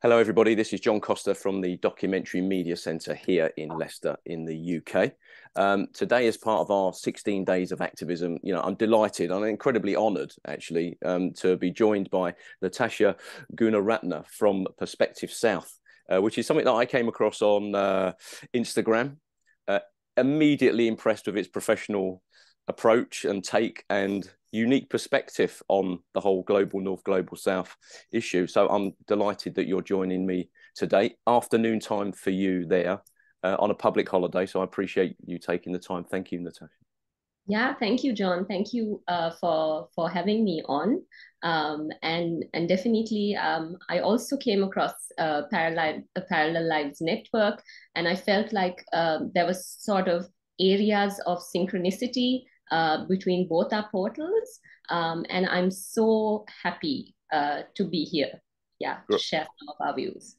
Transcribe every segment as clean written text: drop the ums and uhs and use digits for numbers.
Hello, everybody. This is John Costa from the Documentary Media Centre here in Leicester in the UK. Today, as part of our 16 days of activism, I'm delighted, I'm incredibly honoured, actually, to be joined by Natasha Gunaratne from Perspective South, which is something that I came across on Instagram. Immediately impressed with its professional approach and take and unique perspective on the whole global north, global south issue. So I'm delighted that you're joining me today. Afternoon time for you there on a public holiday. So I appreciate you taking the time. Thank you, Natasha. Yeah, thank you, John. Thank you for having me on. And definitely, I also came across a Parallel Lives Network, and I felt like there was sort of areas of synchronicity between both our portals. And I'm so happy to be here. Yeah, to share some of our views.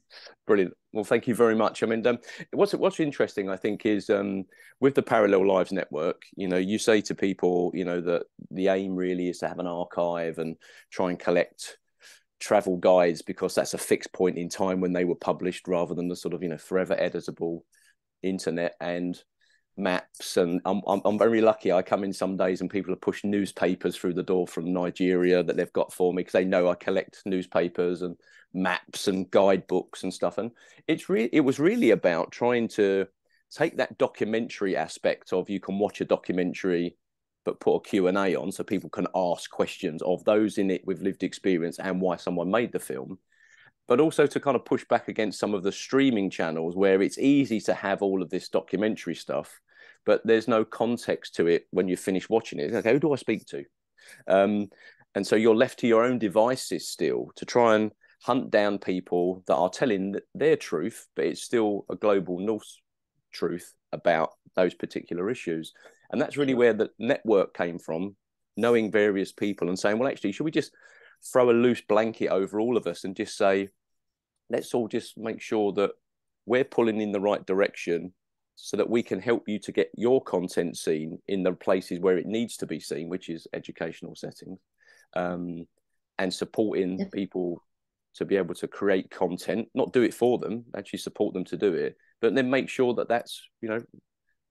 Brilliant. Well, thank you very much. I mean, what's interesting, I think, is with the Parallel Lives Network, you say to people, that the aim really is to have an archive and try and collect travel guides because that's a fixed point in time when they were published rather than the sort of, forever editable internet and maps. And I'm very lucky. I come in some days and people have pushed newspapers through the door from Nigeria that they've got for me because they know I collect newspapers and maps and guidebooks and stuff. And it was really about trying to take that documentary aspect of you can watch a documentary but put a Q&A on so people can ask questions of those in it with lived experience and why someone made the film, but also to kind of push back against some of the streaming channels where it's easy to have all of this documentary stuff, but there's no context to it when you finish watching it. Okay, who do I speak to? And so you're left to your own devices still to try and hunt down people that are telling their truth, but it's still a global North truth about those particular issues. And that's really where the network came from, knowing various people and saying, well, actually, should we just throw a loose blanket over all of us and just say, let's all just make sure that we're pulling in the right direction so that we can help you to get your content seen in the places where it needs to be seen, which is educational settings, and supporting people to be able to create content, not do it for them, actually support them to do it, but then make sure that that's,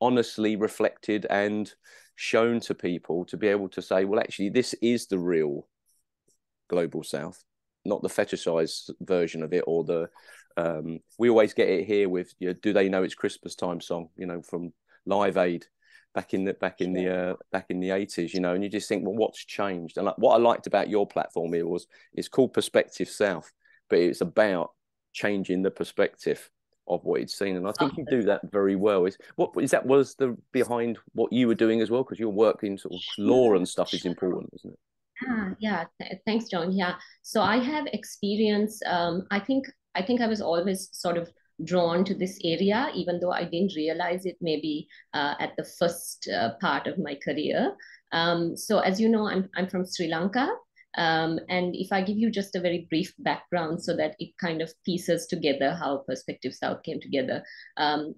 honestly reflected and shown to people to be able to say, well, actually, this is the real global south, not the fetishized version of it, or the we always get it here with do they know it's Christmas time song, from Live Aid back in the 80s, and you just think, well, what's changed? And what I liked about your platform here was it's called Perspective South, but it's about changing the perspective of what it's seen, and I think you do that very well. Was the behind what you were doing as well, because your work in sort of law and stuff is important, isn't it? Yeah. Thanks, John. Yeah. So I have experience. I think I was always sort of drawn to this area, even though I didn't realize it maybe at the first part of my career. So as you know, I'm from Sri Lanka. And if I give you just a very brief background so that it kind of pieces together how Perspective South came together.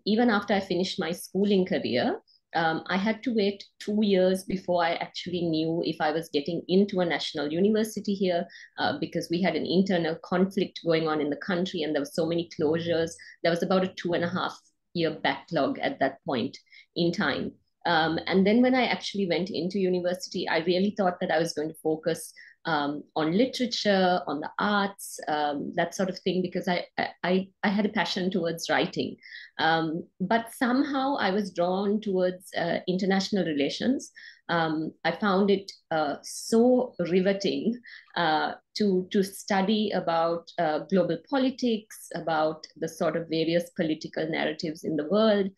Even after I finished my schooling career, I had to wait 2 years before I actually knew if I was getting into a national university here because we had an internal conflict going on in the country and there were so many closures. There was about a 2.5 year backlog at that point in time. And then when I actually went into university, I really thought that I was going to focus on literature, on the arts, that sort of thing, because I had a passion towards writing. But somehow I was drawn towards international relations. I found it so riveting to study about global politics, about the sort of various political narratives in the world.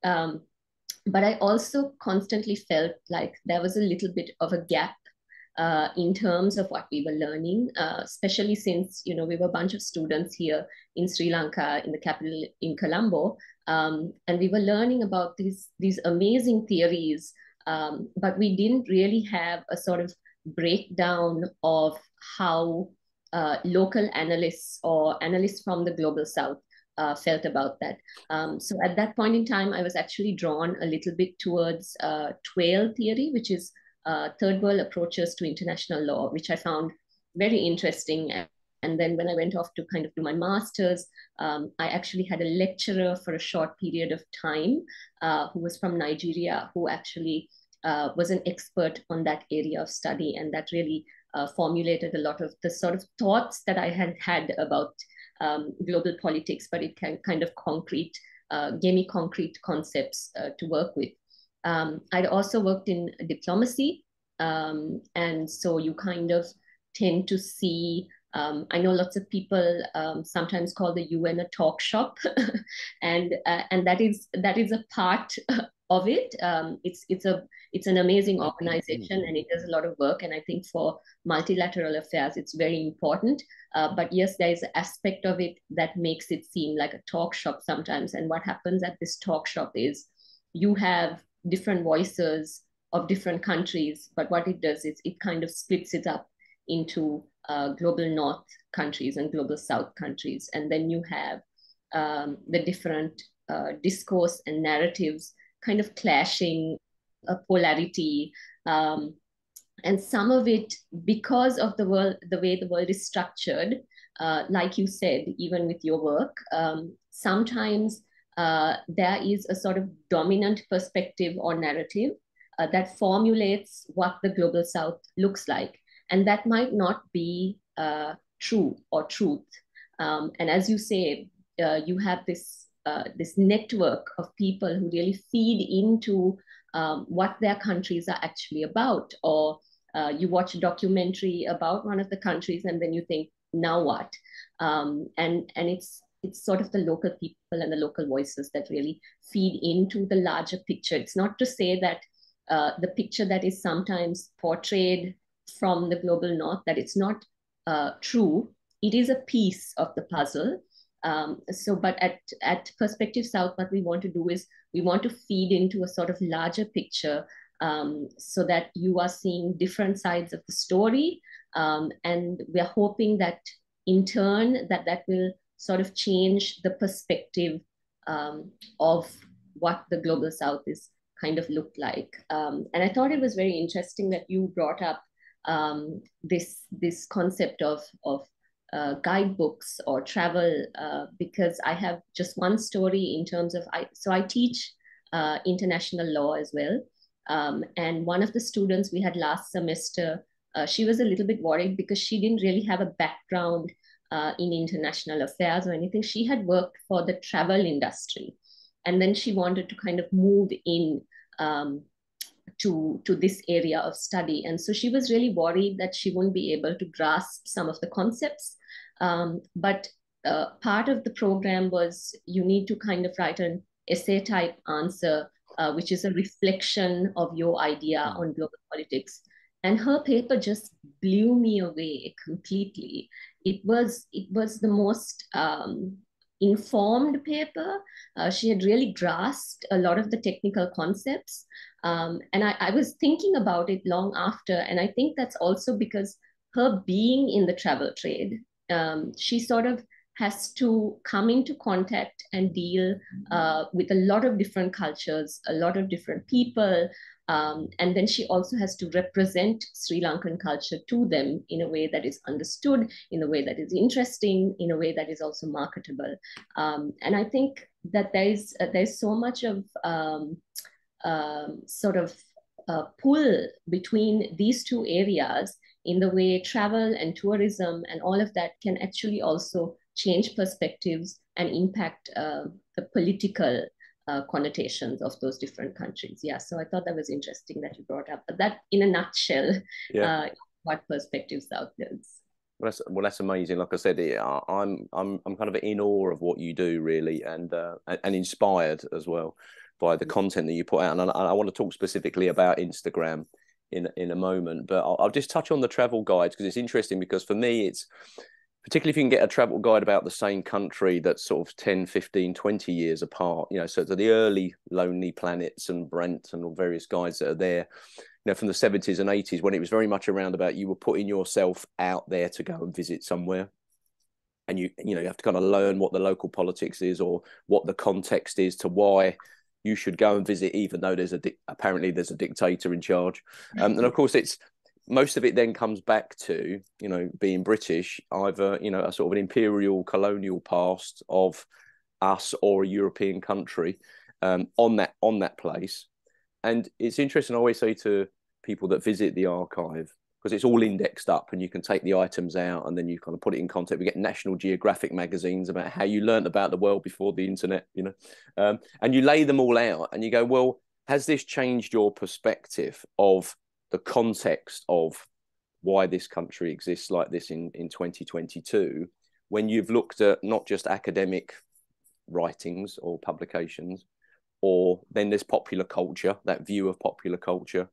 But I also constantly felt like there was a little bit of a gap in terms of what we were learning, especially since we were a bunch of students here in Sri Lanka, in the capital in Colombo, and we were learning about these amazing theories, but we didn't really have a sort of breakdown of how local analysts or analysts from the global south felt about that. So at that point in time, I was actually drawn a little bit towards TWAIL theory, which is third world approaches to international law, which I found very interesting And then when I went off to kind of do my master's, I actually had a lecturer for a short period of time who was from Nigeria, who actually was an expert on that area of study. And that really formulated a lot of the sort of thoughts that I had had about global politics, but it can kind of gave me concrete concepts to work with. I'd also worked in diplomacy. And so you kind of tend to see, I know lots of people sometimes call the UN a talk shop, and that is a part of it. It's an amazing organization, and it does a lot of work. And I think for multilateral affairs, it's very important. But yes, there is an aspect of it that makes it seem like a talk shop sometimes. And what happens at this talk shop is you have different voices of different countries, but what it does is it kind of splits it up into global North countries and global South countries. And then you have the different discourse and narratives kind of clashing, a polarity. And some of it, because of the way the world is structured, like you said, even with your work, sometimes there is a sort of dominant perspective or narrative that formulates what the global South looks like. And that might not be true or truth. And as you say, you have this network of people who really feed into what their countries are actually about. Or you watch a documentary about one of the countries and then you think, now what? And it's sort of the local people and the local voices that really feed into the larger picture. It's not to say that the picture that is sometimes portrayed from the global North, that it's not true. It is a piece of the puzzle. But at Perspective South, what we want to do is we want to feed into a sort of larger picture, so that you are seeing different sides of the story. And we're hoping that in turn that will sort of change the perspective of what the global South is kind of looked like. And I thought it was very interesting that you brought up this concept of guidebooks or travel, because I have just one story in terms of I teach international law as well. And one of the students we had last semester, she was a little bit worried because she didn't really have a background in international affairs or anything. She had worked for the travel industry, and then she wanted to kind of move in to this area of study. And so she was really worried that she wouldn't be able to grasp some of the concepts. But part of the program was you need to kind of write an essay type answer, which is a reflection of your idea on global politics. And her paper just blew me away completely. It was the most informed paper. She had really grasped a lot of the technical concepts. And I was thinking about it long after. And I think that's also because her being in the travel trade, she sort of has to come into contact and deal with a lot of different cultures, a lot of different people. And then she also has to represent Sri Lankan culture to them in a way that is understood, in a way that is interesting, in a way that is also marketable. And I think that there's so much of sort of pull between these two areas in the way travel and tourism and all of that can actually also change perspectives and impact the political connotations of those different countries. Yeah, so I thought that was interesting that you brought up. But that, in a nutshell, what Perspective South does. Well, that's amazing. Like I said, I'm kind of in awe of what you do, really, and inspired as well by the content that you put out. And I want to talk specifically about Instagram in a moment, but I'll just touch on the travel guides because it's interesting. Because for me, it's particularly if you can get a travel guide about the same country that's sort of 10, 15, 20 years apart, so to the early Lonely Planets and Brent and all various guides that are there, from the 70s and 80s, when it was very much around about you were putting yourself out there to go and visit somewhere. And you have to kind of learn what the local politics is or what the context is to why you should go and visit, even though apparently there's a dictator in charge. And of course, it's most of it then comes back to, you know, being British, either, you know, a sort of an imperial colonial past of us or a European country on that place. And it's interesting, I always say to people that visit the archive, because it's all indexed up and you can take the items out and then you kind of put it in context. We get National Geographic magazines about how you learned about the world before the internet, you know, and you lay them all out and you go, well, has this changed your perspective of the context of why this country exists like this in 2022, when you've looked at not just academic writings or publications, or then there's popular culture, that view of popular culture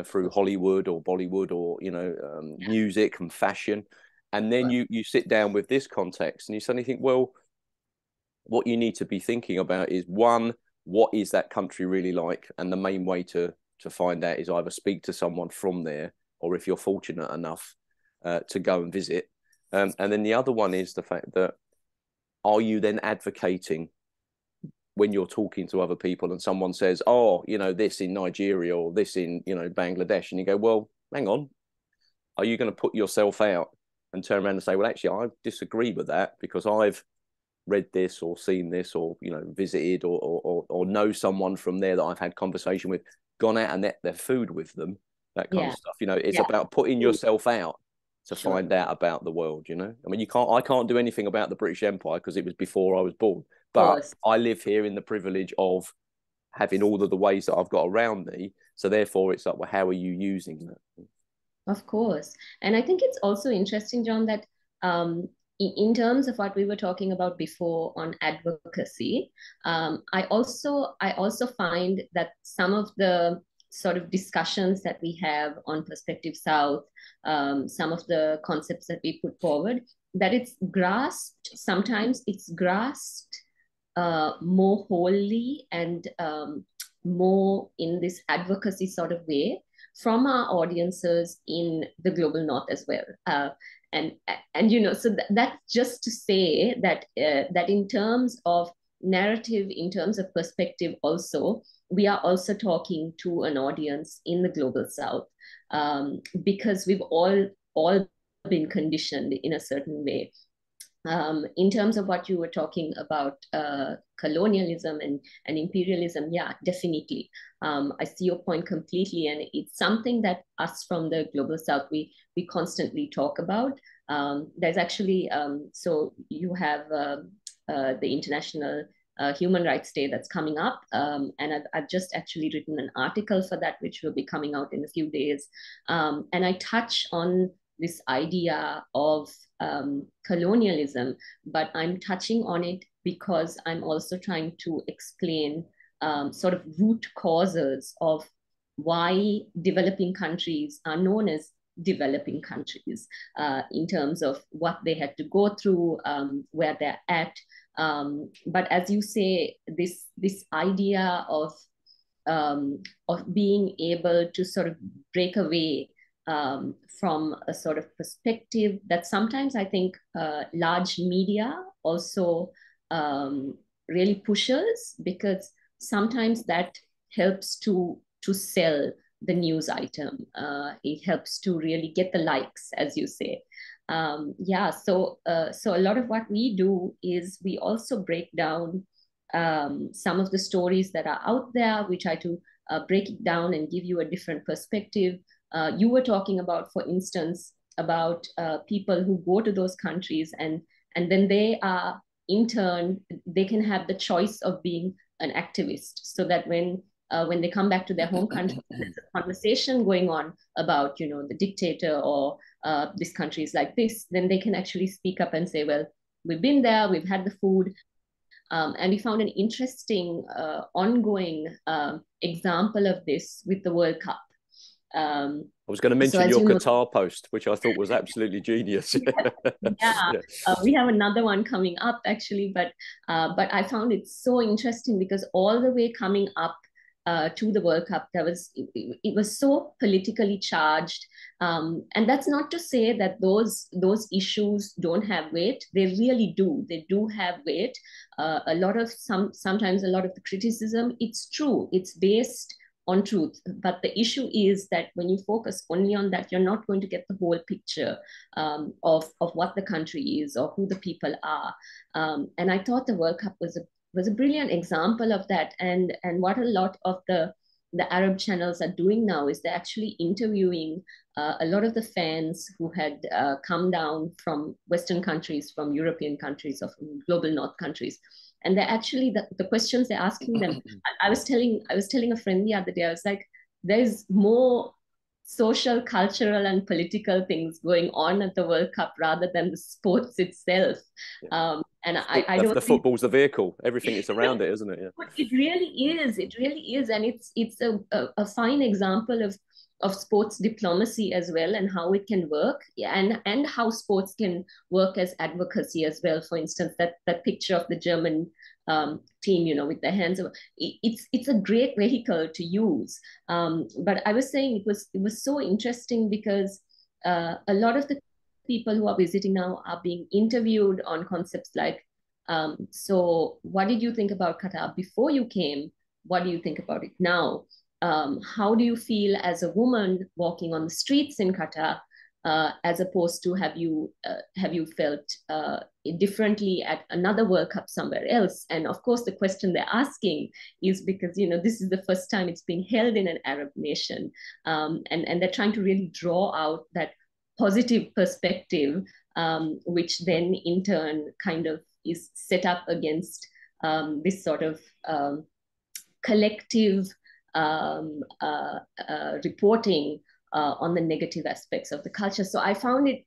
through Hollywood or Bollywood or, you know, music and fashion. And then you sit down with this context and you suddenly think, well, what you need to be thinking about is, one, what is that country really like? And the main way to find out is either speak to someone from there, or if you're fortunate enough to go and visit. And then the other one is the fact that, are you then advocating when you're talking to other people and someone says, oh, you know, this in Nigeria or this in, you know, Bangladesh, and you go, well, hang on, are you going to put yourself out and turn around and say, well, actually, I disagree with that because I've read this or seen this or, you know, visited or know someone from there that I've had conversation with, gone out and ate their food with them, that kind of stuff. You know, it's about putting yourself out to find out about the world, you know. I mean, I can't do anything about the British Empire because it was before I was born, but I live here in the privilege of having all of the ways that I've got around me. So therefore it's like, well, how are you using that? Of course. And I think it's also interesting, John, that in terms of what we were talking about before on advocacy, I also find that some of the sort of discussions that we have on Perspective South, some of the concepts that we put forward, that sometimes it's grasped more wholly and more in this advocacy sort of way from our audiences in the global north as well. And you know, so that's just to say that that in terms of narrative, in terms of perspective also, we are also talking to an audience in the global south, because we've all been conditioned in a certain way. In terms of what you were talking about, colonialism and imperialism, yeah, definitely. I see your point completely, and it's something that us from the global south, we constantly talk about. There's actually, so you have the International Human Rights Day that's coming up, and I've just actually written an article for that, which will be coming out in a few days. And I touch on this idea of colonialism, but I'm touching on it because I'm also trying to explain sort of root causes of why developing countries are known as developing countries, in terms of what they had to go through, where they're at. But as you say, this idea of being able to sort of break away from a sort of perspective that sometimes I think large media also really pushes, because sometimes that helps to sell the news item. It helps to really get the likes, as you say. Yeah, so a lot of what we do is we also break down some of the stories that are out there. We try to break it down and give you a different perspective. You were talking about, for instance, about people who go to those countries and then they are, in turn, they can have the choice of being an activist, so that when they come back to their home country, there's a conversation going on about, you know, the dictator or this country is like this, then they can actually speak up and say, well, we've been there, we've had the food. And we found an interesting ongoing example of this with the World Cup. I was going to mention your Qatar post, which I thought was absolutely genius. Yeah. We have another one coming up actually, but I found it so interesting because all the way coming up to the World Cup, it was so politically charged, and that's not to say that those issues don't have weight. They really do. They do have weight. Sometimes a lot of the criticism, it's true. It's based on truth. But the issue is that when you focus only on that, you're not going to get the whole picture of what the country is or who the people are. And I thought the World Cup was a brilliant example of that. And what a lot of the Arab channels are doing now is they're actually interviewing a lot of the fans who had come down from Western countries, from European countries, or from global North countries. And they're actually the questions they're asking them. I was telling a friend the other day, I was like, there's more social, cultural, and political things going on at the World Cup rather than the sports itself. And I don't the football's the vehicle. Everything is around it, isn't it? Yeah. But it really is. It really is, and it's a fine example of sports diplomacy as well, and how it can work, and how sports can work as advocacy as well. For instance, that picture of the German team, with their hands over, it's a great vehicle to use. But I was saying it was so interesting because a lot of the people who are visiting now are being interviewed on concepts like, so what did you think about Qatar before you came? What do you think about it now? How do you feel as a woman walking on the streets in Qatar, as opposed to have you felt differently at another World Cup somewhere else? And of course, the question they're asking is because this is the first time it's being held in an Arab nation, and they're trying to really draw out that positive perspective, which then in turn kind of is set up against this sort of collective reporting on the negative aspects of the culture. So I found it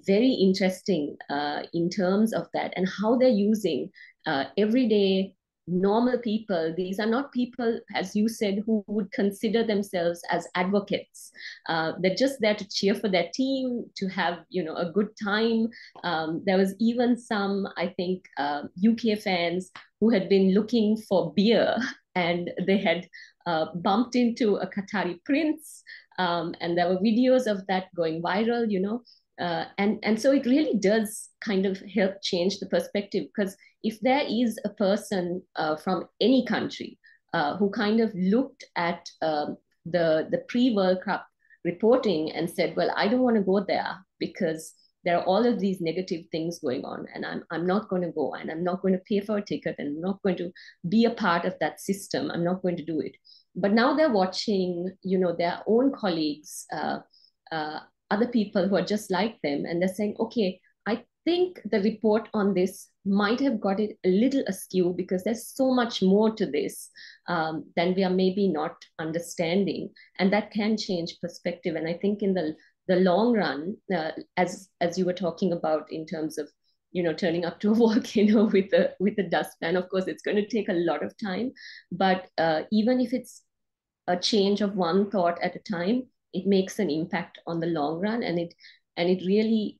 very interesting in terms of that, and how they're using everyday normal people. These are not people, as you said, who would consider themselves as advocates. They're just there to cheer for their team, to have a good time. There was even some, I think, UK fans who had been looking for beer, and they had bumped into a Qatari prince, and there were videos of that going viral. And so it really does kind of help change the perspective, because if there is a person from any country who kind of looked at the pre-World Cup reporting and said, well, I don't want to go there because there are all of these negative things going on, and I'm not going to go, and I'm not going to pay for a ticket, and I'm not going to be a part of that system. I'm not going to do it. But now they're watching, their own colleagues, other people who are just like them, and they're saying, okay, I think the report on this might have got it a little askew, because there's so much more to this than we are maybe not understanding, and that can change perspective. And I think in the long run, as you were talking about in terms of turning up to a volcano with a dustpan, of course it's going to take a lot of time, but even if it's a change of one thought at a time, it makes an impact on the long run, and it really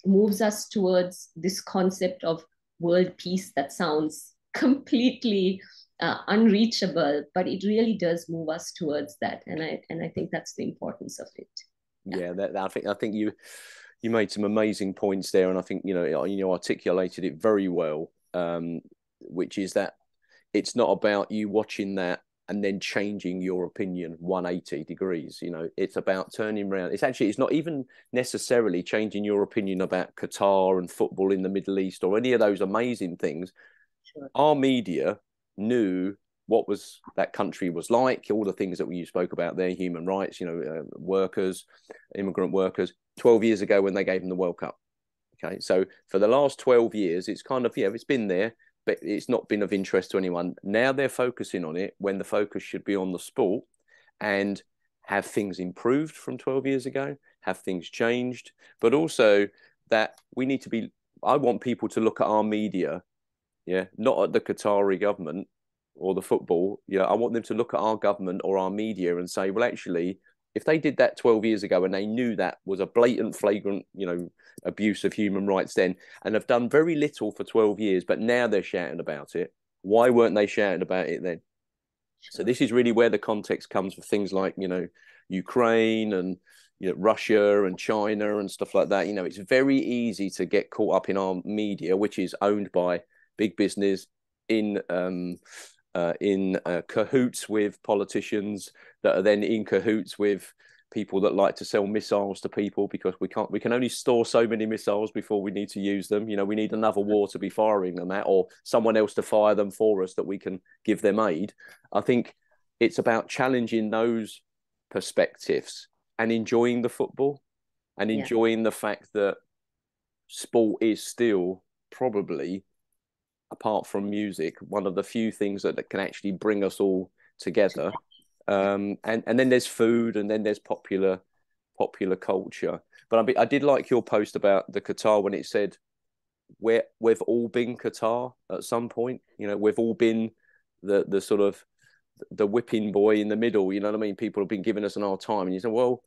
moves us towards this concept of world peace that sounds completely unreachable, but it really does move us towards that, and I think that's the importance of it. Yeah, I think you made some amazing points there, and I think you articulated it very well, which is that it's not about you watching that and then changing your opinion 180 degrees. It's about turning around. It's not even necessarily changing your opinion about Qatar and football in the Middle East or any of those amazing things. Sure. Our media knew what that country was like, all the things that you spoke about there, human rights, workers, immigrant workers, 12 years ago when they gave them the World Cup. Okay, so for the last 12 years, it's kind of, it's been there, but it's not been of interest to anyone. Now they're focusing on it when the focus should be on the sport, and have things improved from 12 years ago, have things changed, but also that we need to be, I want people to look at our media, not at the Qatari government or the football. I want them to look at our government or our media and say, well, actually, if they did that 12 years ago and they knew that was a blatant, flagrant, abuse of human rights then, and have done very little for 12 years, but now they're shouting about it, why weren't they shouting about it then? So this is really where the context comes for things like, Ukraine and Russia and China and stuff like that. It's very easy to get caught up in our media, which is owned by big business in in cahoots with politicians that are then in cahoots with people that like to sell missiles to people, because we can only store so many missiles before we need to use them. You know, we need another war to be firing them at, or someone else to fire them for us that we can give them aid. I think it's about challenging those perspectives and enjoying the football and enjoying the fact that sport is still probably, apart from music, one of the few things that can actually bring us all together. And then there's food, and then there's popular culture. But I did like your post about the Qatar, when it said we've all been Qatar at some point. You know, we've all been the sort of the whipping boy in the middle. You know what I mean? People have been giving us an hard time, and you say, well,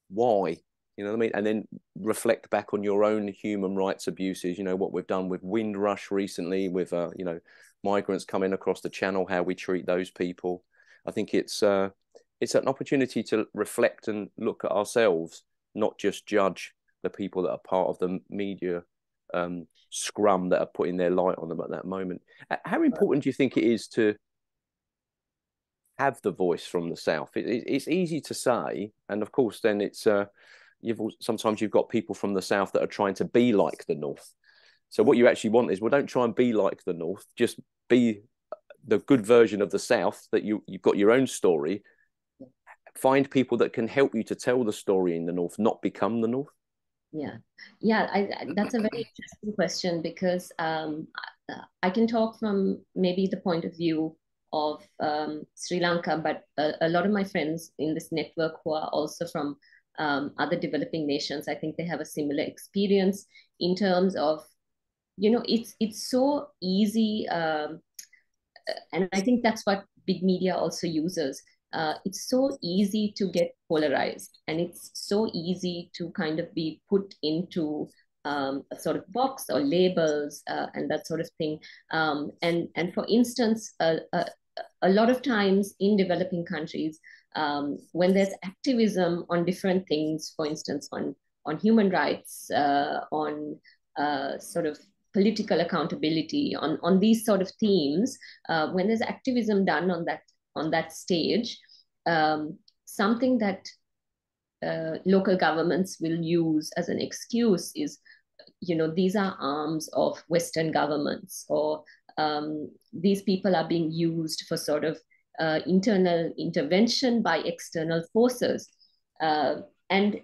why? You know what I mean? And then reflect back on your own human rights abuses. You know, what we've done with Windrush recently, with you know, migrants coming across the channel, how we treat those people. I think it's an opportunity to reflect and look at ourselves, not just judge the people that are part of the media scrum that are putting their light on them at that moment. How important do you think it is to have the voice from the South? It's easy to say, and of course, then it's sometimes you've got people from the South that are trying to be like the North. So what you actually want is, well, don't try and be like the North, just be the good version of the South, that you've got your own story. Find people that can help you to tell the story in the North, not become the North. That's a very interesting question, because I can talk from maybe the point of view of Sri Lanka, but a lot of my friends in this network who are also from other developing nations, I think they have a similar experience in terms of, you know, it's so easy. And I think that's what big media also uses. It's so easy to get polarized, and it's so easy to kind of be put into a sort of box or labels and that sort of thing. And for instance, a lot of times in developing countries, when there's activism on different things, for instance, on human rights, on sort of political accountability, on these sort of themes, when there's activism done on that stage, something that local governments will use as an excuse is, you know, these are arms of Western governments, or these people are being used for sort of internal intervention by external forces. And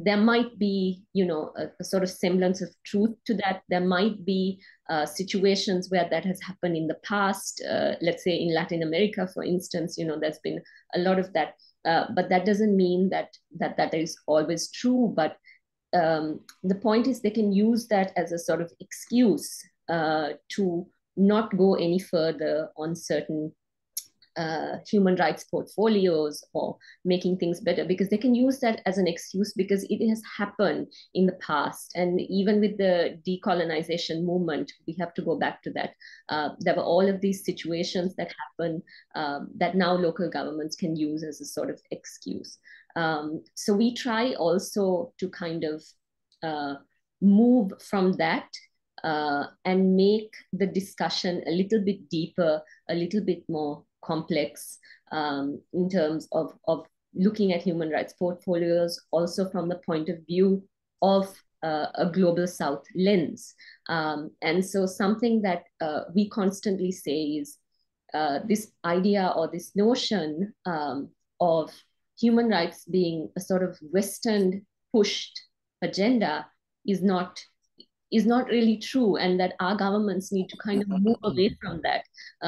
there might be, you know, a sort of semblance of truth to that. There might be situations where that has happened in the past. Let's say in Latin America, for instance, you know, there's been a lot of that. But that doesn't mean that is always true. But the point is, they can use that as a sort of excuse to not go any further on certain human rights portfolios or making things better, because they can use that as an excuse, because it has happened in the past. And even with the decolonization movement, we have to go back to that. There were all of these situations that happen that now local governments can use as a sort of excuse. So we try also to kind of move from that and make the discussion a little bit deeper, a little bit more complex in terms of looking at human rights portfolios, also from the point of view of a global South lens. And so something that we constantly say is this idea or this notion of human rights being a sort of Western pushed agenda is not really true, and that our governments need to kind of move away from that.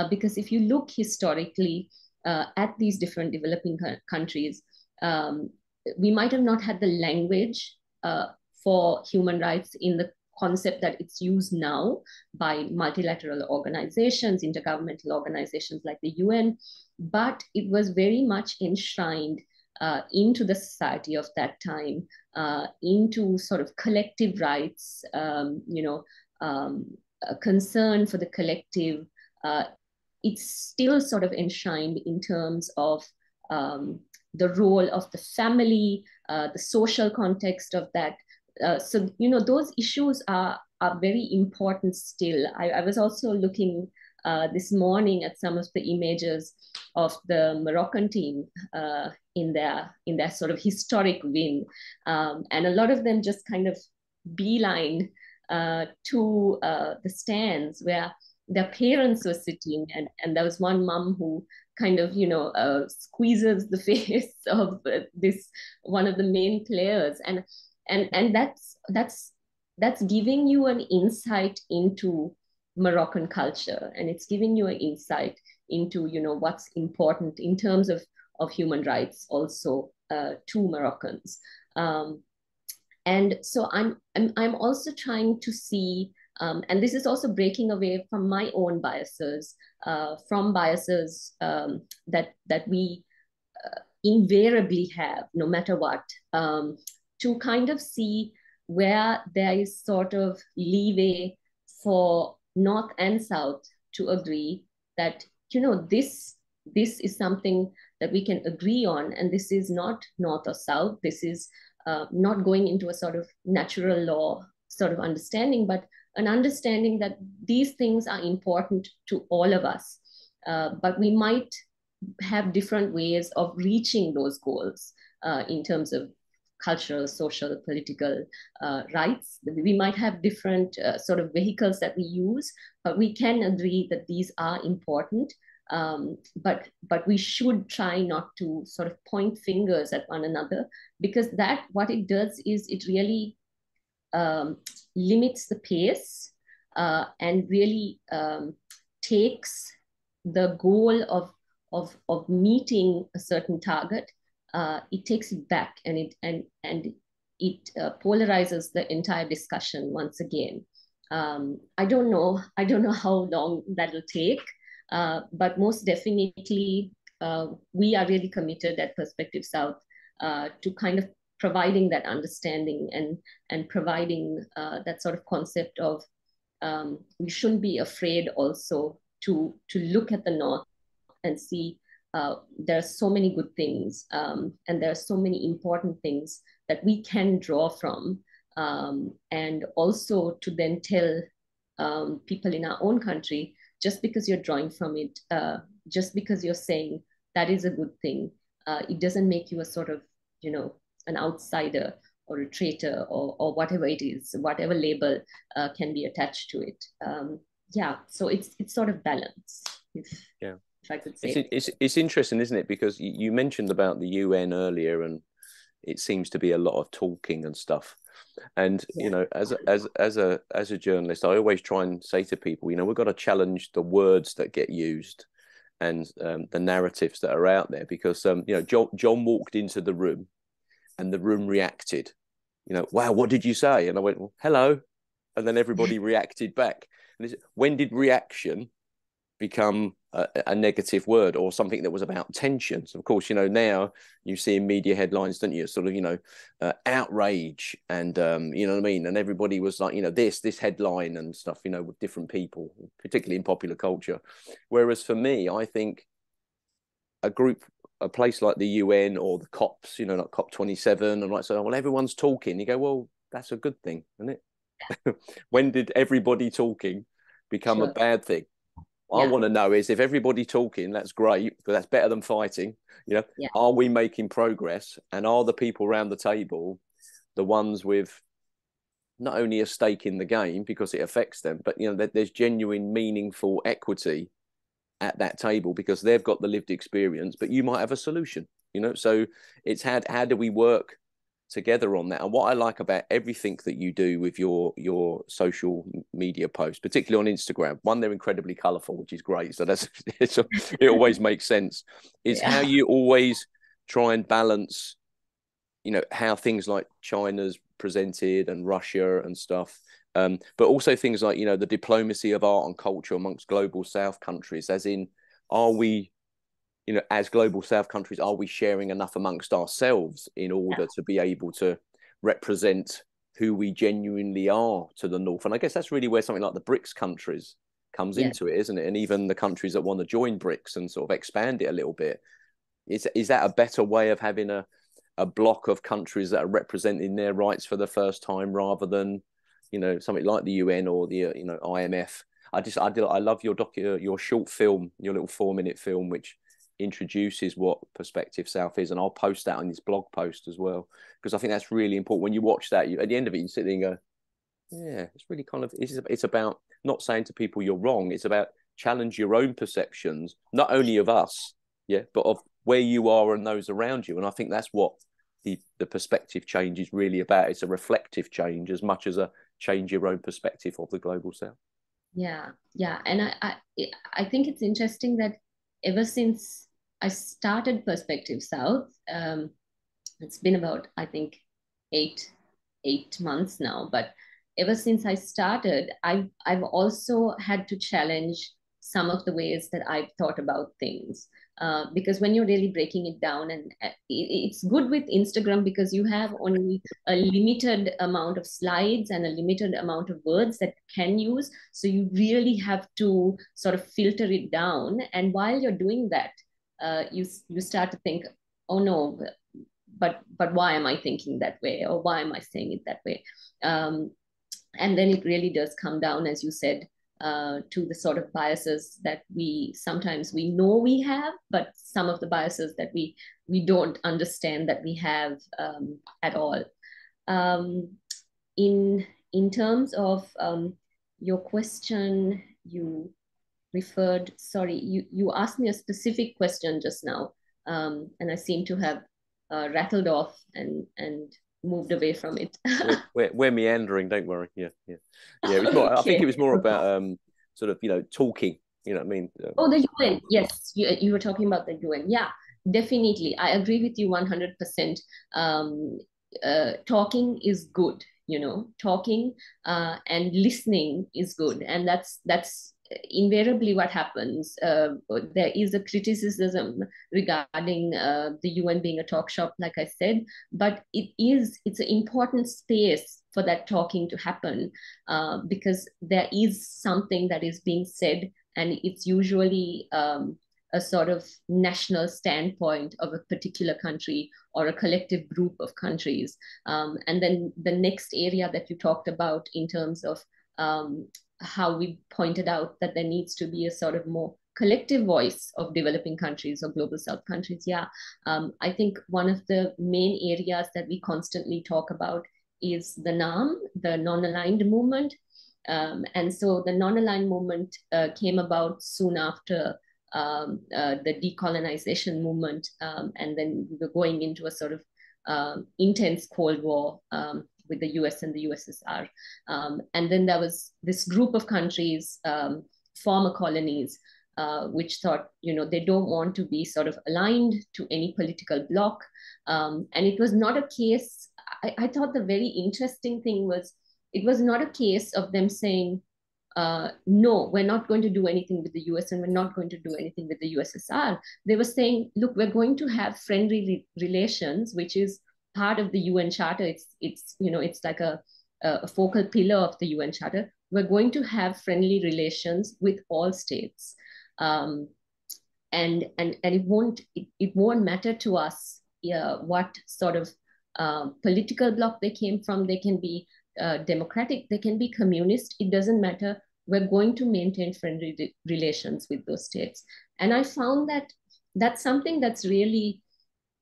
Because if you look historically at these different developing countries, we might have not had the language for human rights in the concept that it's used now by multilateral organizations, intergovernmental organizations like the UN, but it was very much enshrined into the society of that time, into sort of collective rights, a concern for the collective. It's still sort of enshrined in terms of the role of the family, the social context of that. So, you know, those issues are very important still. I was also looking this morning at some of the images of the Moroccan team in their sort of historic win, and a lot of them just kind of beeline to the stands where their parents were sitting, and there was one mom who kind of squeezes the face of this one of the main players, and that's giving you an insight into Moroccan culture, and it's giving you an insight into what's important in terms of human rights also to Moroccans. And so I'm also trying to see, and this is also breaking away from my own biases, from biases that we invariably have, no matter what, to kind of see where there is sort of leeway for North and South to agree that this is something that we can agree on, and this is not North or South. This is not going into a sort of natural law sort of understanding, but an understanding that these things are important to all of us. But we might have different ways of reaching those goals in terms of cultural, social, political rights. We might have different sort of vehicles that we use, but we can agree that these are important. But we should try not to sort of point fingers at one another, because that what it does is it really limits the pace and really takes the goal of meeting a certain target. It takes it back, and it polarizes the entire discussion once again. I don't know how long that'll take. But most definitely, we are really committed at Perspective South to kind of providing that understanding and providing that sort of concept of we shouldn't be afraid also to look at the North and see there are so many good things, and there are so many important things that we can draw from, and also to then tell people in our own country, just because you're drawing from it, just because you're saying that is a good thing, it doesn't make you a sort of, an outsider or a traitor or whatever it is, whatever label can be attached to it. So it's sort of balance, if I could say. It's interesting, isn't it? Because you mentioned about the UN earlier, and it seems to be a lot of talking and stuff. And as a journalist, I always try and say to people, we've got to challenge the words that get used and the narratives that are out there, because John walked into the room and the room reacted. Wow, what did you say? And I went, well, hello, and then everybody reacted back. And when did reaction become a negative word or something that was about tension? So of course, now you see in media headlines, don't you, sort of, outrage and, you know what I mean? And everybody was like, this headline and stuff, with different people, particularly in popular culture. Whereas for me, I think a place like the UN or the COPs, like COP27, and like, so, well, everyone's talking. You go, well, that's a good thing, isn't it? When did everybody talking become a bad thing? I want to know is, if everybody talking, that's great, because that's better than fighting. Are we making progress? And are the people around the table the ones with not only a stake in the game because it affects them, but there's genuine, meaningful equity at that table because they've got the lived experience, but you might have a solution. So it's how do we work together on that? And what I like about everything that you do with your social media posts, particularly on Instagram, one, they're incredibly colorful, which is great, so it always makes sense, is how you always try and balance how things like China's presented and Russia and stuff, but also things like the diplomacy of art and culture amongst global South countries, as in, are we as global South countries, are we sharing enough amongst ourselves in order to be able to represent who we genuinely are to the North? And I guess that's really where something like the BRICS countries comes into it, isn't it? And even the countries that want to join BRICS and sort of expand it a little bit. Is that a better way of having a block of countries that are representing their rights for the first time, rather than, something like the UN or the, IMF? I love your short film, your little 4-minute film, which introduces what Perspective South is, and I'll post that on this blog post as well, because I think that's really important. When you watch that, at the end of it, you sit there and go, yeah, it's really kind of, it's about not saying to people you're wrong. It's about challenge your own perceptions, not only of us, yeah, but of where you are and those around you. And I think that's what the perspective change is really about. It's a reflective change as much as a change your own perspective of the global south. Yeah, yeah. And I think it's interesting that ever since I started Perspective South, it's been about, I think, eight months now. But ever since I started, I've also had to challenge some of the ways that I've thought about things. Because when you're really breaking it down, and it's good with Instagram because you have only a limited amount of slides and a limited amount of words that you can use. So you really have to sort of filter it down. And while you're doing that, you start to think, oh no, but why am I thinking that way, or why am I saying it that way? And then it really does come down, as you said, to the sort of biases that we sometimes we know we have, but some of the biases that we don't understand that we have at all. Um, in terms of your question, you referred, sorry, you asked me a specific question just now, and I seem to have rattled off and moved away from it. we're meandering, don't worry. Yeah. It was more, okay. I think it was more about sort of, talking, you know what I mean? Oh, the UN. Yes, you were talking about the UN. Yeah, definitely. I agree with you 100%. Talking is good, talking and listening is good. And that's invariably what happens. There is a criticism regarding the UN being a talk shop, like I said, but it's an important space for that talking to happen, because there is something that is being said, and it's usually a sort of national standpoint of a particular country or a collective group of countries. And then the next area that you talked about in terms of how we pointed out that there needs to be a sort of more collective voice of developing countries or global south countries. Yeah, I think one of the main areas that we constantly talk about is the NAM, the non-aligned movement. And so the non-aligned movement came about soon after the decolonization movement, and then we were going into a sort of intense Cold War with the US and the USSR. And then there was this group of countries, former colonies, which thought, they don't want to be sort of aligned to any political bloc. And it was not a case, I thought the very interesting thing was, it was not a case of them saying, no, we're not going to do anything with the US and we're not going to do anything with the USSR. They were saying, look, we're going to have friendly relations, which is part of the UN Charter. It's like a focal pillar of the UN Charter. We're going to have friendly relations with all states, and it won't matter to us what sort of political bloc they came from. They can be democratic, they can be communist. It doesn't matter. We're going to maintain friendly relations with those states. And I found that that's something that's really,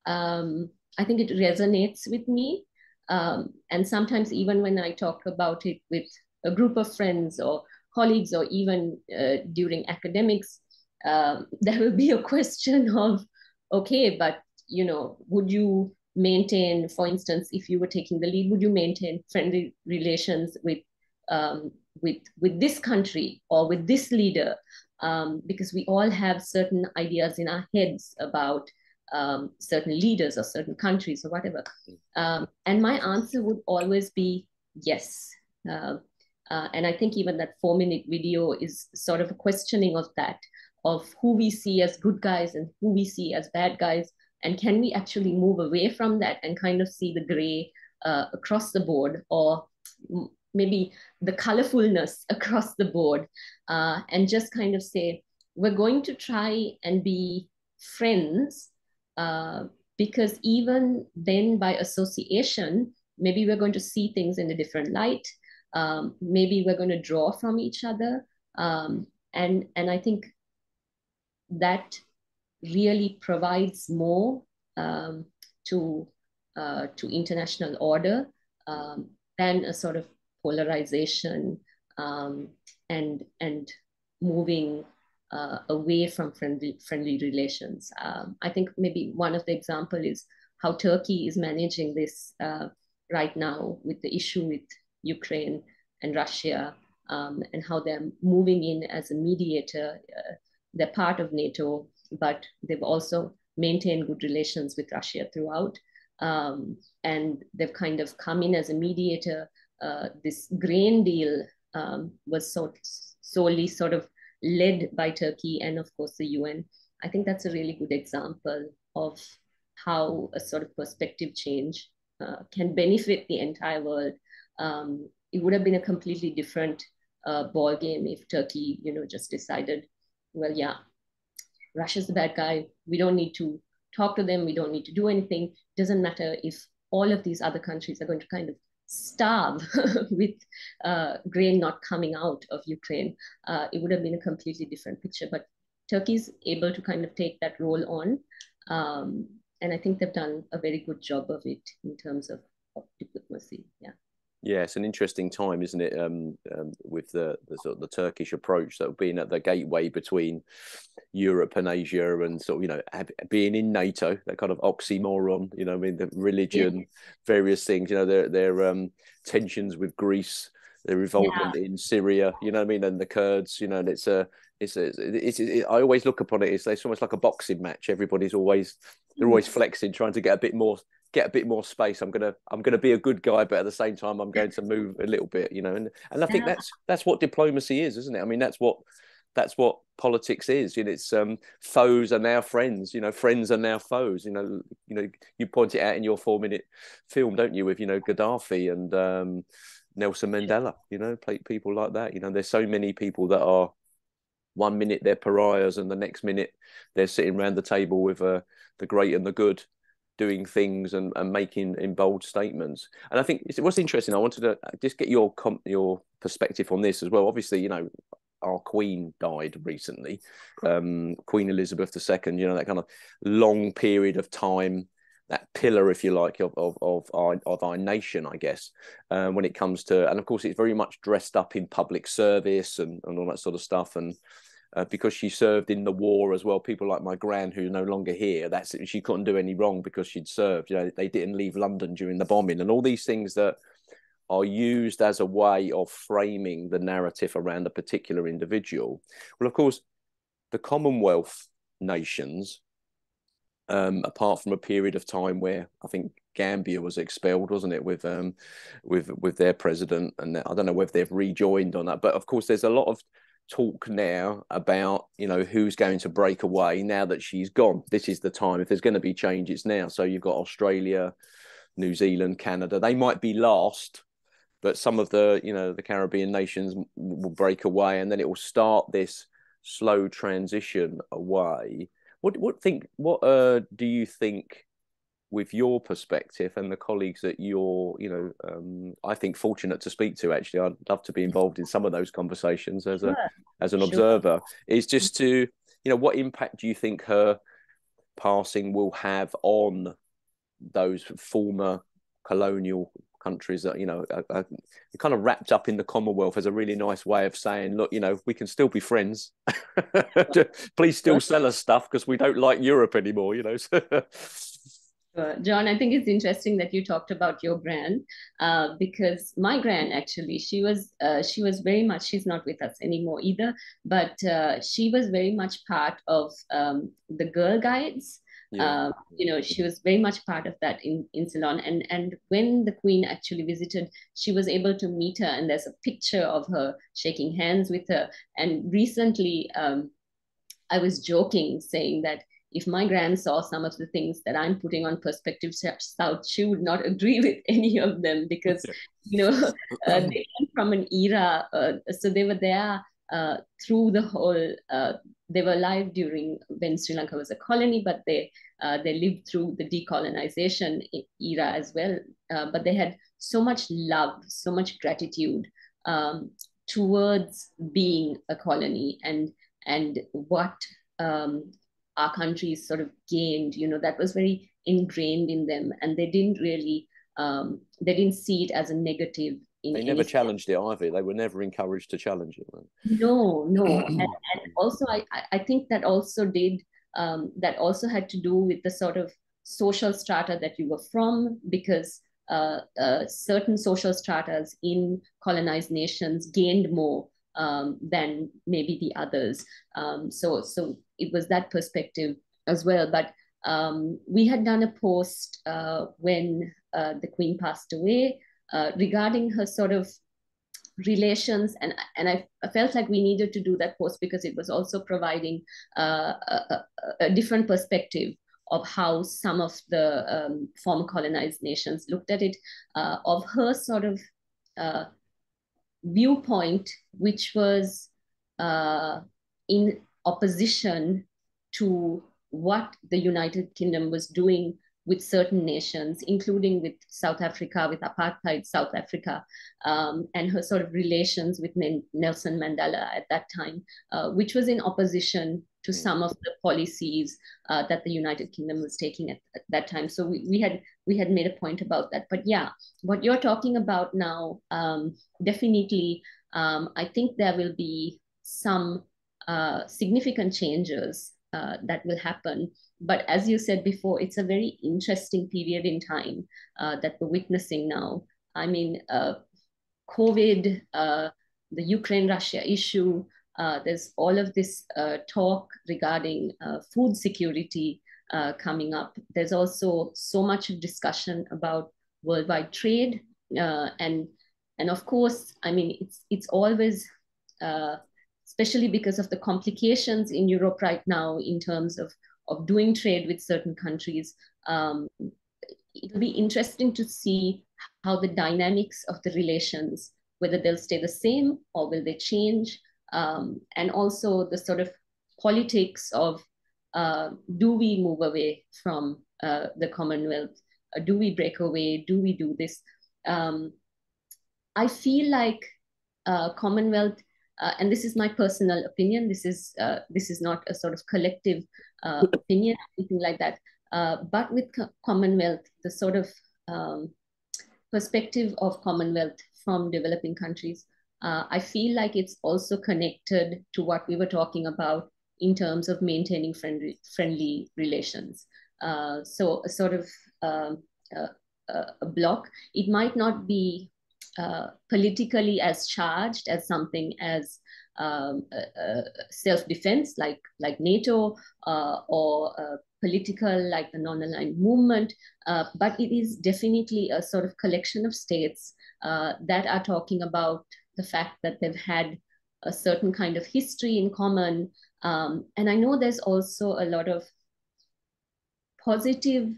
I think it resonates with me. And sometimes even when I talk about it with a group of friends or colleagues, or even during academics, there will be a question of, okay, but would you maintain, for instance, if you were taking the lead, would you maintain friendly relations with this country or with this leader? Because we all have certain ideas in our heads about certain leaders or certain countries or whatever. And my answer would always be yes. And I think even that 4-minute video is sort of a questioning of that, of who we see as good guys and who we see as bad guys. And can we actually move away from that and kind of see the gray across the board, or maybe the colorfulness across the board, and just kind of say, we're going to try and be friends, because even then by association, maybe we're going to see things in a different light. Maybe we're going to draw from each other. And I think that really provides more um, to international order than a sort of polarization um, and moving away from friendly relations. I think maybe one of the example is how Turkey is managing this right now with the issue with Ukraine and Russia, and how they're moving in as a mediator. They're part of NATO, but they've also maintained good relations with Russia throughout. And they've kind of come in as a mediator. This grain deal was solely sort of led by Turkey and, of course, the UN. I think that's a really good example of how a sort of perspective change can benefit the entire world. It would have been a completely different ball game if Turkey, just decided, well, yeah, Russia's the bad guy. We don't need to talk to them. We don't need to do anything. Doesn't matter if all of these other countries are going to kind of starve with grain not coming out of Ukraine. It would have been a completely different picture. But Turkey's able to kind of take that role on. And I think they've done a very good job of it in terms of diplomacy. Yeah. Yeah, it's an interesting time, isn't it? With the sort of the Turkish approach, that being at the gateway between Europe and Asia, and sort of being in NATO, that kind of oxymoron. I mean, the religion, various things. Their tensions with Greece, their involvement in Syria. You know what I mean, and the Kurds. And I always look upon it as it's almost like a boxing match. They're always flexing, trying to get a bit more space. I'm gonna be a good guy, but at the same time, I'm going to move a little bit, and I think that's what diplomacy is, isn't it? I mean, that's what politics is. It's foes are now friends. Friends are now foes. You point it out in your 4-minute film, don't you? With Gaddafi and Nelson Mandela. People like that. There's so many people that are, 1 minute they're pariahs, and the next minute they're sitting around the table with the great and the good, doing things and making in bold statements. And I think what's interesting, I wanted to just get your perspective on this as well. Obviously, our Queen died recently, Queen Elizabeth II. That kind of long period of time, that pillar, if you like, of our nation, I guess, when it comes to, and of course, it's very much dressed up in public service and all that sort of stuff. And because she served in the war as well, people like my gran, who's no longer here, she couldn't do any wrong because she'd served. They didn't leave London during the bombing, and all these things that are used as a way of framing the narrative around a particular individual. Well, of course, the Commonwealth nations, apart from a period of time where I think Gambia was expelled, wasn't it, with their president, and I don't know whether they've rejoined on that, but of course there's a lot of talk now about who's going to break away now that she's gone. This is the time. If there's going to be change, it's now. So you've got Australia, New Zealand, Canada. They might be last, but some of the the Caribbean nations will break away, and then it will start this slow transition away. What do you think, with your perspective and the colleagues that you're, I think fortunate to speak to? Actually, I'd love to be involved in some of those conversations as an observer. Is just to, what impact do you think her passing will have on those former colonial countries that are kind of wrapped up in the Commonwealth as a really nice way of saying, look, we can still be friends. Please still sell us stuff because we don't like Europe anymore. John, I think it's interesting that you talked about your gran, because my gran, actually, she was very much, she's not with us anymore either, but she was very much part of the Girl Guides. Yeah. She was very much part of that in Ceylon. And when the Queen actually visited, she was able to meet her, and there's a picture of her shaking hands with her. And recently, I was joking, saying that if my grand saw some of the things that I'm putting on Perspective South, she would not agree with any of them, because they came from an era. So they were there through the whole. They were alive during when Sri Lanka was a colony, but they lived through the decolonization era as well. But they had so much love, so much gratitude towards being a colony, and what our countries sort of gained, that was very ingrained in them, and they didn't see it as a negative in They any never sense. challenged it either. They were never encouraged to challenge it. No, no. And also I think that also did that also had to do with the sort of social strata that you were from, because certain social stratas in colonized nations gained more than maybe the others. So it was that perspective as well. But we had done a post when the Queen passed away regarding her sort of relations, and I felt like we needed to do that post because it was also providing a different perspective of how some of the former colonized nations looked at it, of her sort of uh, viewpoint, which was uh, in opposition to what the United Kingdom was doing with certain nations, including with South Africa, with apartheid South Africa, and her sort of relations with Nelson Mandela at that time, which was in opposition to some of the policies that the United Kingdom was taking at that time. So we had made a point about that. But yeah, what you're talking about now, definitely, I think there will be some significant changes that will happen. But as you said before, it's a very interesting period in time that we're witnessing now. I mean, COVID, the Ukraine-Russia issue, there's all of this talk regarding food security coming up. There's also so much discussion about worldwide trade, and of course, I mean, it's always, especially because of the complications in Europe right now in terms of doing trade with certain countries. It'll be interesting to see how the dynamics of the relations, whether they'll stay the same or will they change, and also the sort of politics of do we move away from the Commonwealth? Do we break away? Do we do this? I feel like Commonwealth, and this is my personal opinion. This is not a sort of collective opinion, anything like that. But with Commonwealth, the sort of perspective of Commonwealth from developing countries, I feel like it's also connected to what we were talking about in terms of maintaining friendly relations. So a sort of a block. It might not be politically as charged as something as self-defense, like NATO, or political, like the non-aligned movement, but it is definitely a sort of collection of states that are talking about the fact that they've had a certain kind of history in common. And I know there's also a lot of positive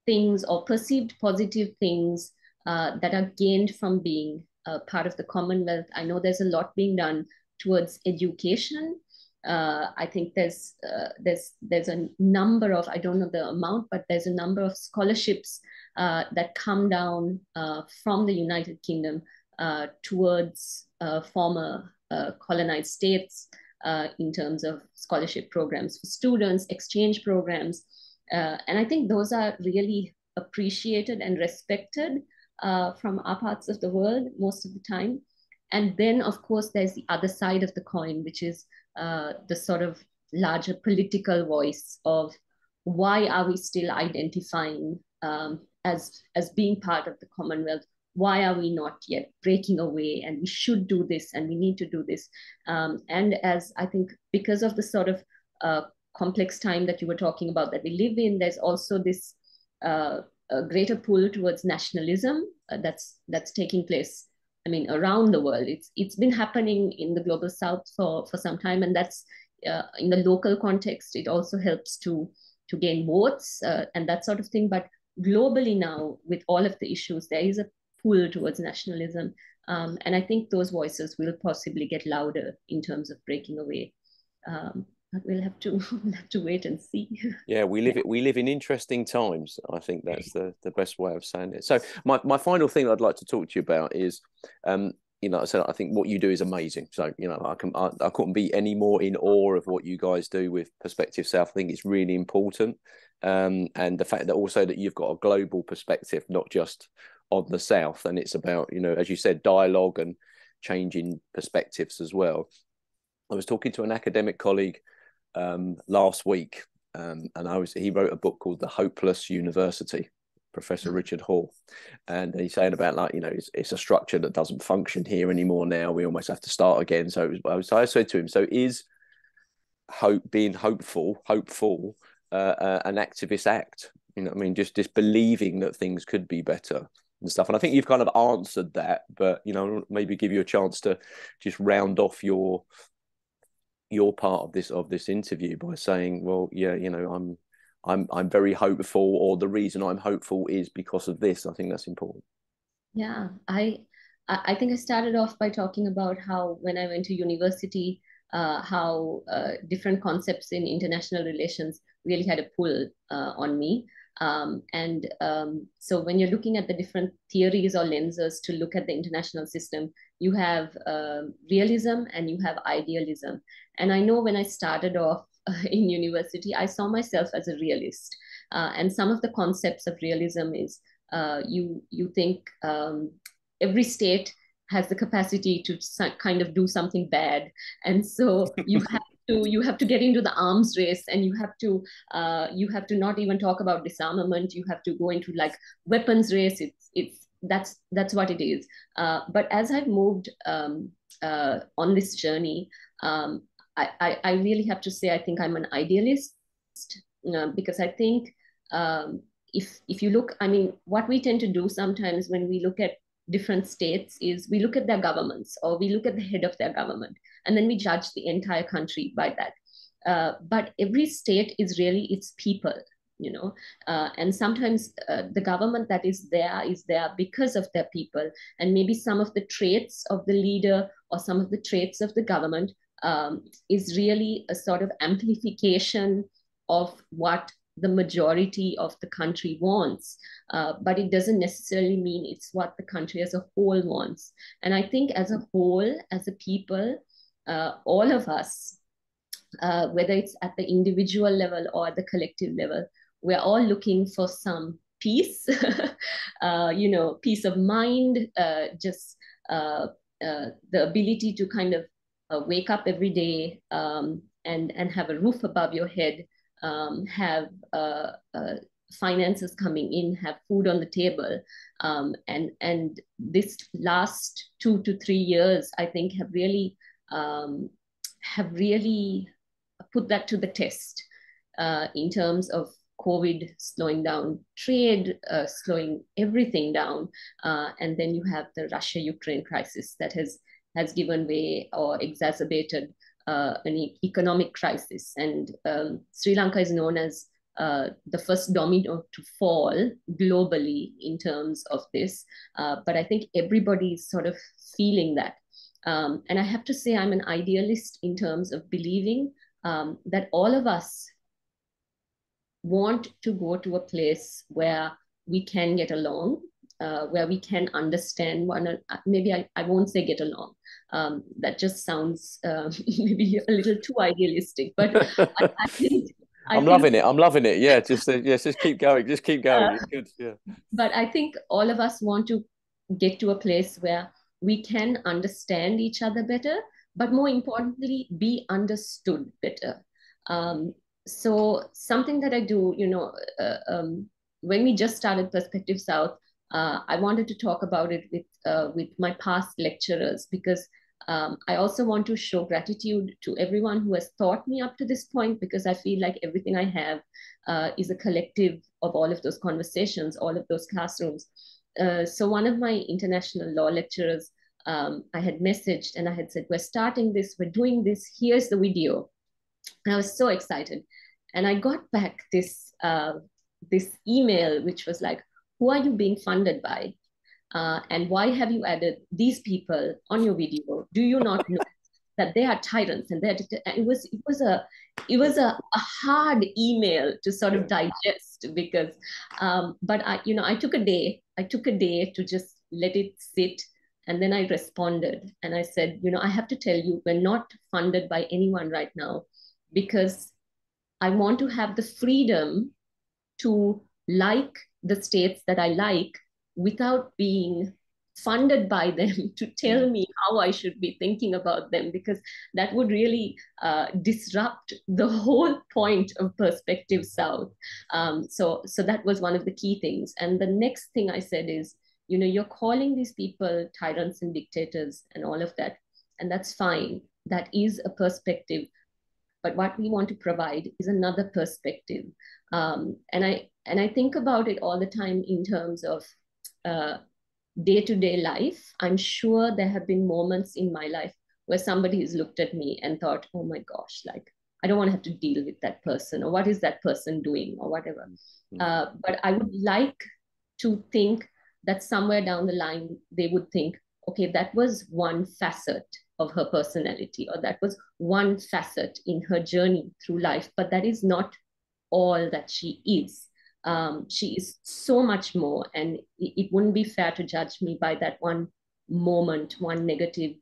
things or perceived positive things that are gained from being part of the Commonwealth. I know there's a lot being done towards education. I think there's a number of, I don't know the amount, but there's a number of scholarships that come down from the United Kingdom towards former colonized states in terms of scholarship programs for students, exchange programs. And I think those are really appreciated and respected from our parts of the world most of the time. And then, of course, there's the other side of the coin, which is the sort of larger political voice of why are we still identifying as being part of the Commonwealth? Why are we not yet breaking away? And we should do this, and we need to do this. And as I think, because of the sort of complex time that you were talking about that we live in, there's also this a greater pull towards nationalism that's taking place. I mean, around the world, it's been happening in the global south for some time, and that's in the local context. It also helps to gain votes and that sort of thing. But globally now, with all of the issues, there is a pull towards nationalism, and I think those voices will possibly get louder in terms of breaking away. But we'll have to wait and see. Yeah, we live in interesting times. I think that's the best way of saying it. So my final thing I'd like to talk to you about is you know, I said, I think what you do is amazing. So, you know, I couldn't be any more in awe of what you guys do with Perspective South. I think it's really important. And the fact that also that you've got a global perspective, not just on the South, and it's about, you know, as you said, dialogue and changing perspectives as well. I was talking to an academic colleague last week, and he wrote a book called The Hopeless University, Professor Richard Hall, and he's saying about, like, you know, it's a structure that doesn't function here anymore now. We almost have to start again. So I said to him, so is being hopeful an activist act? You know what I mean? Just believing that things could be better and stuff. And I think you've kind of answered that, but, you know, maybe give you a chance to just round off your part of this interview by saying, well, yeah, you know, I'm very hopeful, or the reason I'm hopeful is because of this. I think that's important. Yeah, I think I started off by talking about how when I went to university, how different concepts in international relations really had a pull on me. So when you're looking at the different theories or lenses to look at the international system, you have realism and you have idealism. And I know when I started off in university, I saw myself as a realist. And some of the concepts of realism is you think every state has the capacity to kind of do something bad, and so you have to get into the arms race, and you have to not even talk about disarmament. You have to go into like weapons race. That's what it is. But as I've moved on this journey, I really have to say I think I'm an idealist, because I think if you look, I mean, what we tend to do sometimes when we look at different states is we look at their governments, or we look at the head of their government, and then we judge the entire country by that. But every state is really its people, you know, and sometimes the government that is there because of their people, and maybe some of the traits of the leader or some of the traits of the government is really a sort of amplification of what the majority of the country wants, but it doesn't necessarily mean it's what the country as a whole wants. And I think as a whole, as a people, all of us, whether it's at the individual level or at the collective level, we're all looking for some peace, you know, peace of mind, just the ability to kind of wake up every day and have a roof above your head, have finances coming in, have food on the table. And this last 2 to 3 years, I think, have really put that to the test in terms of COVID slowing down trade, slowing everything down. And then you have the Russia-Ukraine crisis that has given way or exacerbated an economic crisis. And Sri Lanka is known as the first domino to fall globally in terms of this. But I think everybody is sort of feeling that. And I have to say, I'm an idealist in terms of believing that all of us want to go to a place where we can get along, where we can understand one. Maybe I won't say get along. That just sounds maybe a little too idealistic. But I think I'm loving it. I'm loving it. Yeah, just keep going. Just keep going. It's good. Yeah. But I think all of us want to get to a place where we can understand each other better, but more importantly, be understood better. So something that I do, you know, when we just started Perspective South, I wanted to talk about it with my past lecturers, because I also want to show gratitude to everyone who has taught me up to this point, because I feel like everything I have is a collective of all of those conversations, all of those classrooms. So one of my international law lecturers, I had messaged and I had said, we're starting this, we're doing this, here's the video. And I was so excited. And I got back this email, which was like, who are you being funded by? And why have you added these people on your video? Do you not know that they are tyrants? And it was a hard email to sort of digest, because but I took a day to just let it sit And then I responded and I said, I have to tell you, we're not funded by anyone right now because I want to have the freedom to like the states that I like without being funded by them to tell me how I should be thinking about them, because that would really disrupt the whole point of Perspective South. So that was one of the key things. And the next thing I said is, you're calling these people tyrants and dictators and all of that, and that's fine. That is a perspective. But what we want to provide is another perspective. And I think about it all the time in terms of day-to-day life. I'm sure there have been moments in my life where somebody has looked at me and thought, oh my gosh, like, I don't want to have to deal with that person, or what is that person doing, or whatever. But I would like to think that somewhere down the line, they would think, okay, that was one facet of her personality, or that was one facet in her journey through life, but that is not all that she is. She is so much more, and it wouldn't be fair to judge me by that one moment, one negative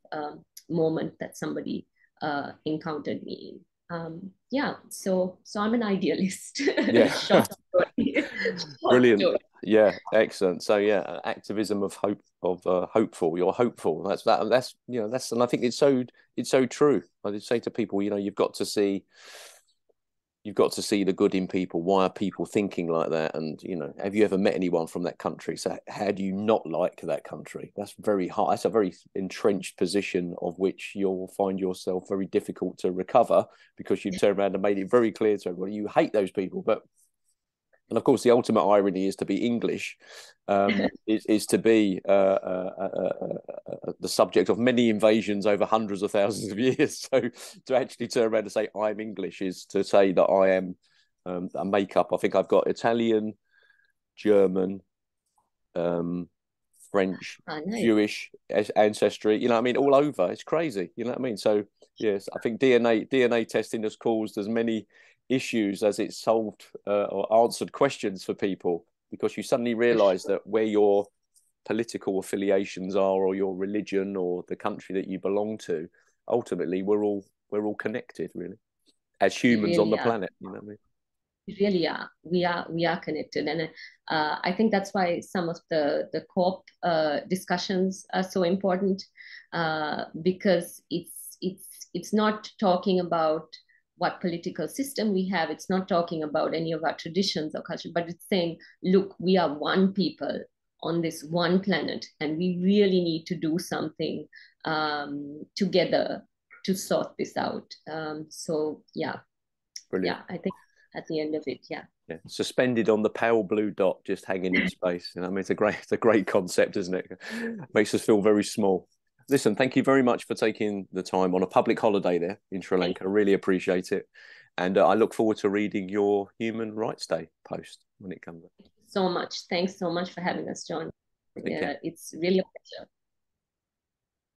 moment that somebody encountered me in. Yeah, so I'm an idealist. Yeah. Short story. Brilliant. Story. Yeah, excellent. So yeah, activism of hope, of hopeful. You're hopeful. That's and I think it's so true. I would say to people, you've got to see the good in people. Why are people thinking like that? And have you ever met anyone from that country? So how do you not like that country? That's very hard. That's a very entrenched position of which you'll find yourself very difficult to recover, because you've turned around and made it very clear to everybody you hate those people. And of course, the ultimate irony is to be English, is to be the subject of many invasions over hundreds of thousands of years. So to actually turn around and say I'm English is to say that I am a makeup. I think I've got Italian, German, French, Nice. Jewish ancestry. You know what I mean? All over. It's crazy. You know what I mean? So yes, I think DNA testing has caused as many issues as it solved or answered questions for people, because you suddenly realize that where your political affiliations are, or your religion, or the country that you belong to, ultimately we're all connected, really, as humans really on the are. planet. You know what I mean? We really are. We are connected, and I think that's why some of the COP discussions are so important, because it's not talking about what political system we have. It's not talking about any of our traditions or culture, but it's saying, look, we are one people on this one planet, and we really need to do something together to sort this out. So yeah, Brilliant. I think at the end of it, yeah. Suspended on the pale blue dot, just hanging in space. I mean, it's a great concept, isn't it? Makes us feel very small. Listen, thank you very much for taking the time on a public holiday there in Sri Lanka. I really appreciate it. And I look forward to reading your Human Rights Day post when it comes up. So much. Thanks so much for having us, John. It's really a pleasure.